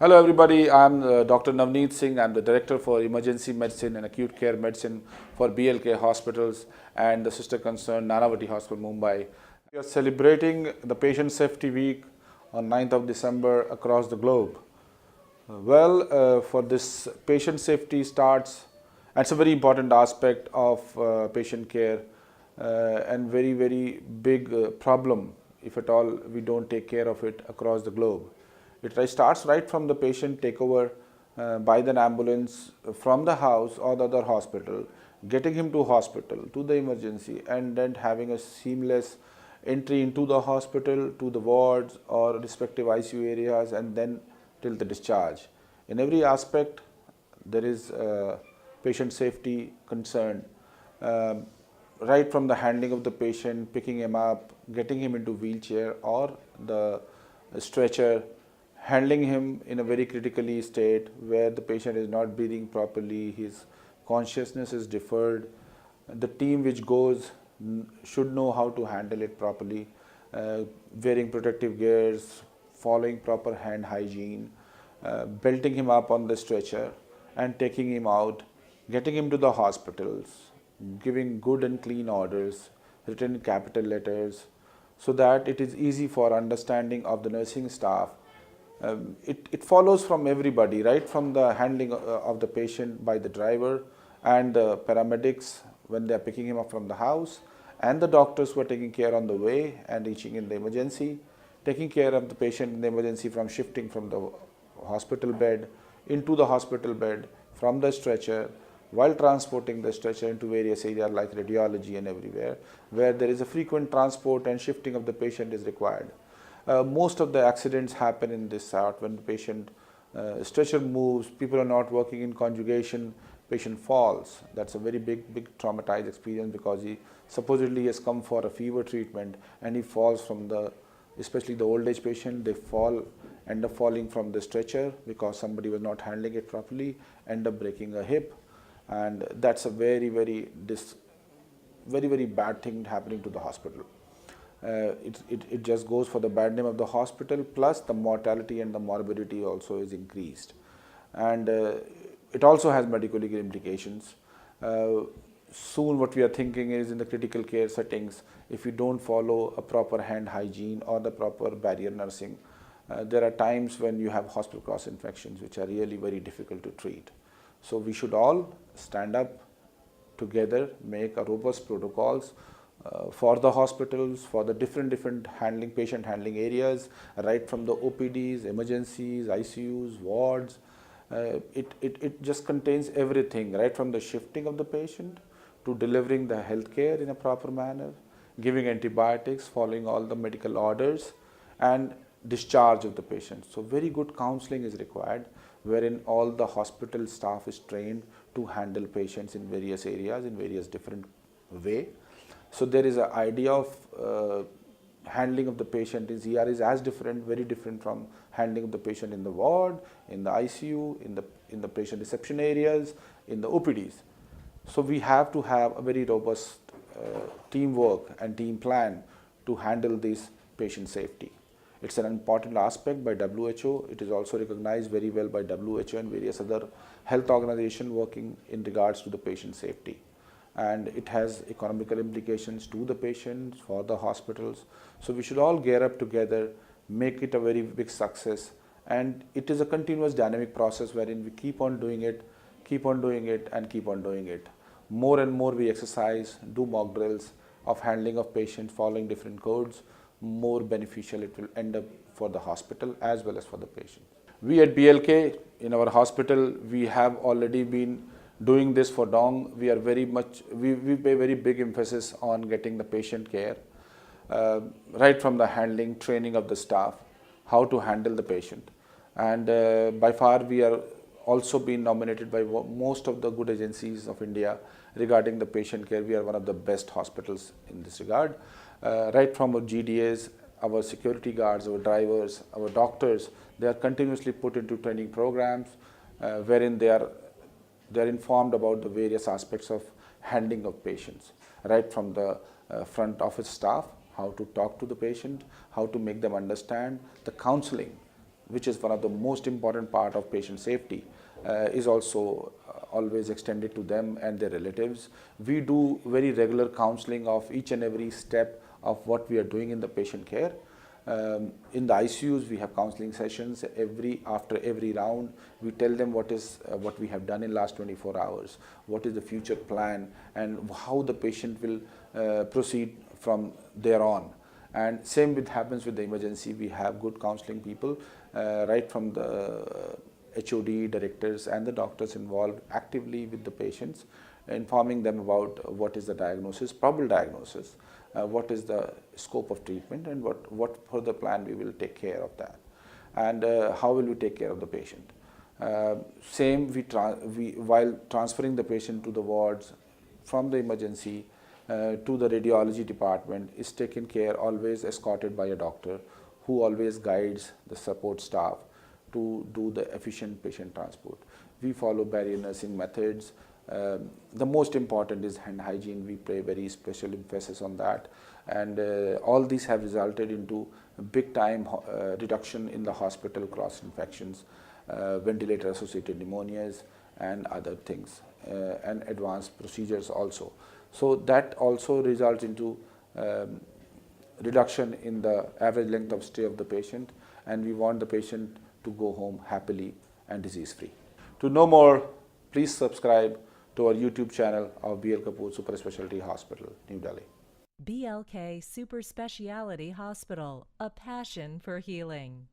Hello everybody, I'm Dr. Navneet Singh. I'm the Director for Emergency Medicine and Acute Care Medicine for BLK Hospitals and the sister concern Nanavati Hospital, Mumbai. We are celebrating the Patient Safety Week on 9th of December across the globe. For this patient safety starts, it's a very important aspect of patient care and very big problem if at all we don't take care of it across the globe. It starts right from the patient takeover by the ambulance from the house or the other hospital, getting him to hospital, to the emergency, and then having a seamless entry into the hospital, to the wards or respective ICU areas, and then till the discharge. In every aspect, there is patient safety concern. Right from the handling of the patient, picking him up, getting him into wheelchair or the stretcher, handling him in a very critically state where the patient is not breathing properly, his consciousness is deferred. The team which goes should know how to handle it properly, wearing protective gears, following proper hand hygiene, belting him up on the stretcher and taking him out, getting him to the hospitals, giving good and clean orders, written in capital letters, so that it is easy for understanding of the nursing staff. It follows from everybody, right from the handling of the patient by the driver and the paramedics when they are picking him up from the house, and the doctors who are taking care on the way and reaching in the emergency, taking care of the patient in the emergency from shifting from the hospital bed into the hospital bed, from the stretcher, while transporting the stretcher into various areas like radiology and everywhere, where there is a frequent transport and shifting of the patient is required. Most of the accidents happen in this sort when the patient stretcher moves, people are not working in conjugation, patient falls. That's a very big traumatized experience because he supposedly has come for a fever treatment and he falls from especially the old age patient, they end up falling from the stretcher because somebody was not handling it properly, end up breaking a hip, and that's a very bad thing happening to the hospital. It just goes for the bad name of the hospital, plus the mortality and the morbidity also is increased, and it also has medical implications. Soon what we are thinking is in the critical care settings, if you don't follow a proper hand hygiene or the proper barrier nursing, there are times when you have hospital cross infections which are really very difficult to treat. So we should all stand up together, make a robust protocols for the hospitals, for the different patient handling areas, right from the OPDs, emergencies, ICUs, wards. It just contains everything, right from the shifting of the patient to delivering the healthcare in a proper manner, giving antibiotics, following all the medical orders, and discharge of the patient. So very good counseling is required, wherein all the hospital staff is trained to handle patients in various areas in various different way. So there is an idea of handling of the patient in ER is as different, very different from handling of the patient in the ward, in the ICU, in the patient reception areas, in the OPDs. So we have to have a very robust teamwork and team plan to handle this patient safety. It's an important aspect by WHO. It is also recognized very well by WHO and various other health organizations working in regards to the patient safety. And it has economical implications to the patients, for the hospitals. So we should all gear up together, make it a very big success. And it is a continuous dynamic process wherein we keep on doing it, and keep on doing it. More and more we exercise, do mock drills of handling of patients, following different codes, more beneficial it will end up for the hospital as well as for the patient. We at BLK, in our hospital, we have already been doing this for long. We are we pay very big emphasis on getting the patient care, right from the handling, training of the staff, how to handle the patient. And by far we are also been nominated by most of the good agencies of India regarding the patient care. We are one of the best hospitals in this regard. Right from our GDAs, our security guards, our drivers, our doctors, they are continuously put into training programs wherein they are informed about the various aspects of handling of patients, right from the front office staff, how to talk to the patient, how to make them understand, the counseling, which is one of the most important part of patient safety, is also always extended to them and their relatives. We do very regular counseling of each and every step of what we are doing in the patient care. In the ICUs, we have counseling sessions after every round. We tell them what we have done in last 24 hours, what is the future plan, and how the patient will proceed from there on. And same happens with the emergency. We have good counseling people, right from the HOD directors and the doctors involved actively with the patients, informing them about what is the diagnosis, probable diagnosis, what is the scope of treatment, and what further plan we will take care of that, and how will we take care of the patient. Same, while transferring the patient to the wards from the emergency to the radiology department, is taken care, always escorted by a doctor who always guides the support staff to do the efficient patient transport. We follow barrier nursing methods. The most important is hand hygiene. We pay very special emphasis on that, and all these have resulted into a big time reduction in the hospital cross infections, ventilator associated pneumonias and other things, and advanced procedures also. So that also results into reduction in the average length of stay of the patient, and we want the patient to go home happily and disease free. To know more, please subscribe to our YouTube channel of BLK Super Specialty Hospital, New Delhi. BLK Super Speciality Hospital, a passion for healing.